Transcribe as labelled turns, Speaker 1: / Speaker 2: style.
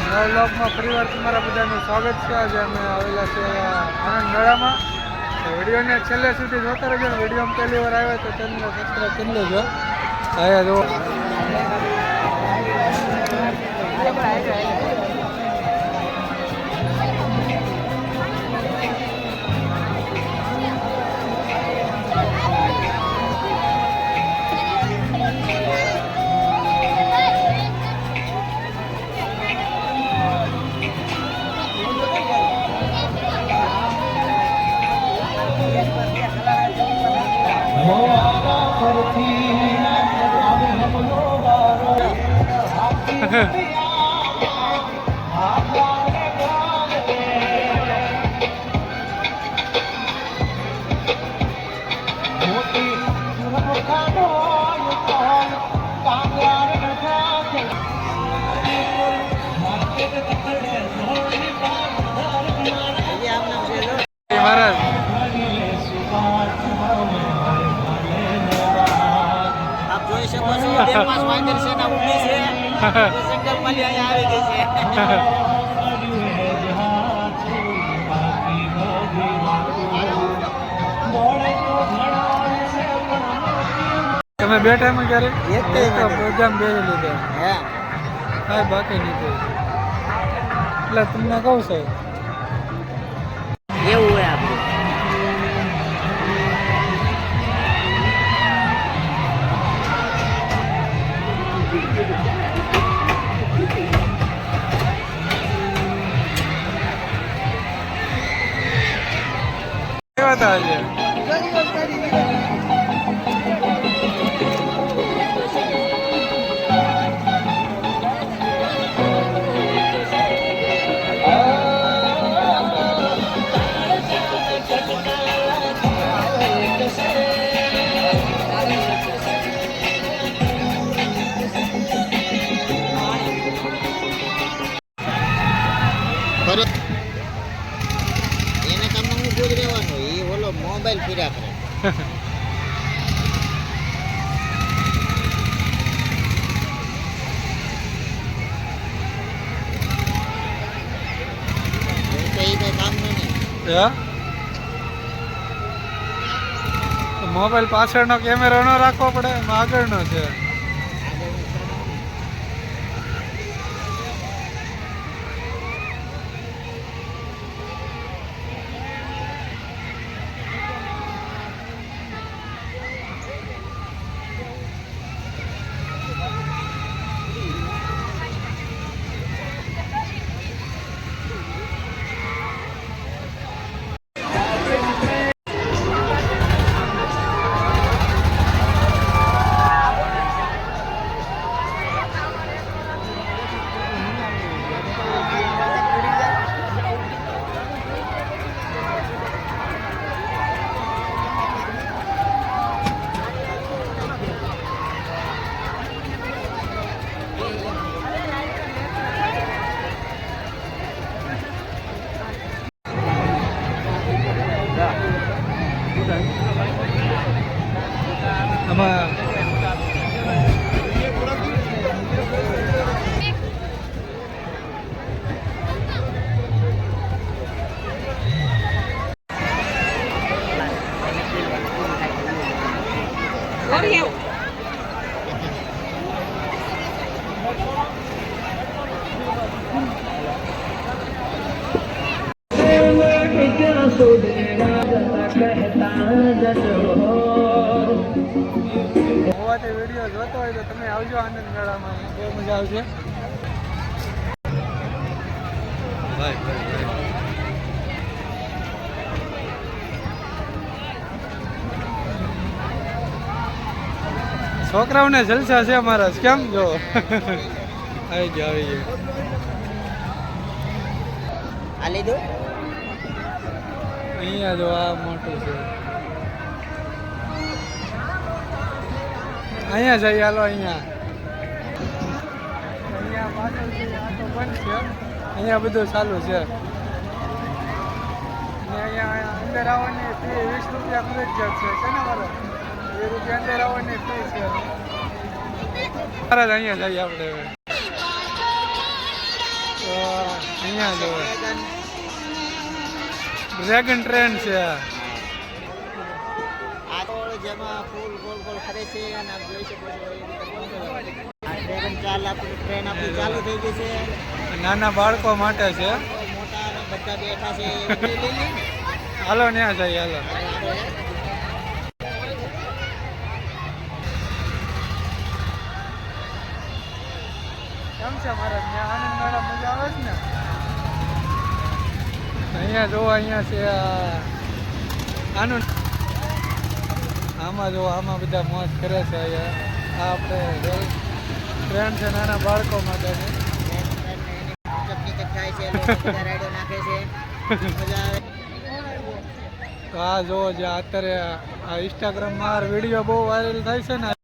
Speaker 1: નવા વ્લોગમાં ફરીવાર તમારા બધાનું સ્વાગત છે. આજે અમે આવેલા છે આનંદ મેળામાં. વિડીયોને છેલ્લે સુધી જોતા રહેજો. વિડીયોમાં પહેલી વાર આવ્યા તો ચેનલને સબસ્ક્રાઈબ કરી લેજો. અહીંયા જો તમે બે ટાઈમ ક્યારે પ્રોગ્રામ બે લીધા હા બાકી નહીં એટલે તમને કહું છે
Speaker 2: એવું હોય આપણું
Speaker 1: કેવા હતા આજે
Speaker 2: એને કામ હું બોજ રહેવાનું એ ઓલો મોબાઈલ ફર્યા કરે
Speaker 1: મોબાઈલ પાછળનો કેમેરો ન રાખવો પડે આગળનો છે. વિડીયો જોતો હોય તો તમે આવજો આનંદ મેળામાં, બહુ મજા આવશે. છોકરાઓને જલસા છે મારા, કેમ જો આવી ગયો
Speaker 2: આ લીધું
Speaker 1: અહીંયા જો આ મોટું છે. અહીંયા જઈએ હાલો. અહીંયા પાછળ બંધ છે, અહીંયા બધું ચાલુ છે. અહીંયા અંદર આવવાની ફી 20 રૂપિયા ફરજિયાત છે ને મારો, 2 રૂપિયા અંદર આવવાની ફી છે. અહીંયા જઈએ આપણે હવે. તો અહીંયા જો
Speaker 2: ડ્રેગન.
Speaker 1: ડ્રેગન ટ્રેન છે.
Speaker 2: આ ગોળ જેમાં ફૂલ ગોળ ગોળ ફરે છે અને આપ જોઈ શકો છો એ રીતે ગોળ ગોળ. આ ડ્રેગન ચાલ આપણી ટ્રેન આપણી ચાલુ થઈ ગઈ છે.
Speaker 1: નાના બાળકો માટે છે.
Speaker 2: મોટા અને બધા બેઠા છે એ લઈ લઈએ ને.
Speaker 1: હાલો ત્યાં જઈએ હાલો. કેમ છે મારા ત્યાં આનંદ મેળા મજા આવે છે ને? અહીંયા જો અહીંયા છે આનું આમાં જો આમાં બધા મોજ કરે છે અહીંયા. આ આપણે ટ્રેન છે નાના બાળકો માટેની.
Speaker 2: ચટણી થાય છે લોકો બધા રાઈડો નાખે છે મજા આવે.
Speaker 1: તો આ જોવો જે અત્યારે આ ઇન્સ્ટાગ્રામમાં વિડીયો બહુ વાયરલ થાય છે ને.